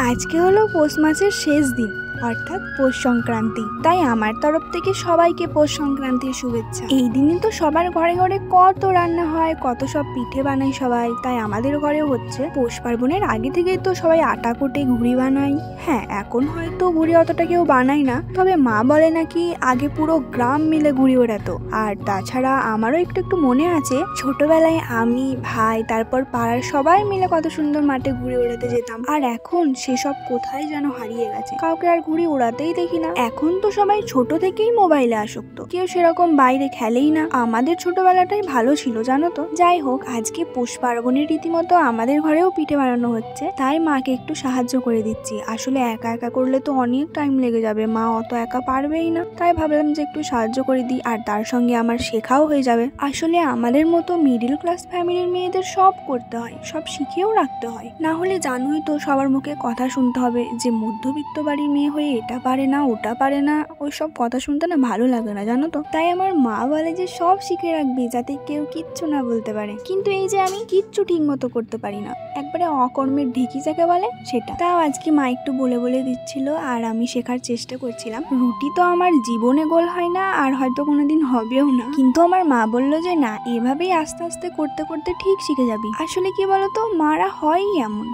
আজকে হলো পৌষ মাসের শেষ দিন, অর্থাৎ পৌষ সংক্রান্তি। তাই আমার তরফ থেকে সবাইকে পৌষ সংক্রান্তির শুভেচ্ছা। এই দিনে তো সবার ঘরে ঘরে কত রান্না হয়, কত সব পিঠে বানায় সবাই। তাই আমাদের ঘরেও হচ্ছে। পৌষ পার্বণের আগে থেকেই তো সবাই আটা কোটে ঘুড়ি বানায়। হ্যাঁ, এখন হয়তো ঘুড়ি অতটা কেউ বানায় না, তবে মা বলে নাকি আগে পুরো গ্রাম মিলে ঘুড়ি ওড়াতো। আর তাছাড়া আমারও একটু একটু মনে আছে, ছোটবেলায় আমি, ভাই, তারপর পাড়ার সবাই মিলে কত সুন্দর মাঠে ঘুড়ি ওড়াতে যেতাম। আর এখন সেসব কোথায় যেন হারিয়ে গেছে, কাউকে আর ঘুড়ি ওড়াতেই দেখি না। এখন তো সবাই ছোট থেকেই মোবাইলে আসক্ত, কেউ সেরকম বাইরে খেলেই না। আমাদের ছোটবেলাটাই ভালো ছিল জানো তো। যাই হোক, আজকে পৌষ পার্বণের রীতিমতো আমাদের ঘরেও পিঠে বানানো হচ্ছে, তাই মাকে একটু সাহায্য করে দিচ্ছি। আসলে একা একা করলে তো অনেক টাইম লেগে যাবে, মা অত একা পারবেই না। তাই ভাবলাম যে একটু সাহায্য করে দিই, আর তার সঙ্গে আমার শেখাও হয়ে যাবে। আসলে আমাদের মতো মিডিল ক্লাস ফ্যামিলির মেয়েদের সব করতে হয়, সব শিখেও রাখতে হয়, না হলে জানোই তো সবার মুখে কথা শুনতে হবে যে মধ্যবিত্ত বাড়ির মেয়ে হয়ে এটা পারে না, ওটা পারে না। ওই সব কথা শুনতে না ভালো লাগে না জানো তো। তাই আমার মা বলে যে সব শিখে রাখবি, যাতে কেউ কিচ্ছু না বলতে পারে। কিন্তু এই যে আমি কিচ্ছু ঠিক মতো করতে পারি না, একবারে অকর্মের ঢেকি যাকে বলে সেটা। তাও আজকে মা একটু বলে বলে দিচ্ছিল, আর আমি শেখার চেষ্টা করছিলাম। রুটি তো আমার জীবনে গোল হয় না, আর হয়তো কোনোদিন হবেও না, কিন্তু আমার মা বললো যে না, এভাবেই আস্তে আস্তে করতে করতে ঠিক শিখে যাবি। আসলে কি বলতো, মারা হয়ই এমন।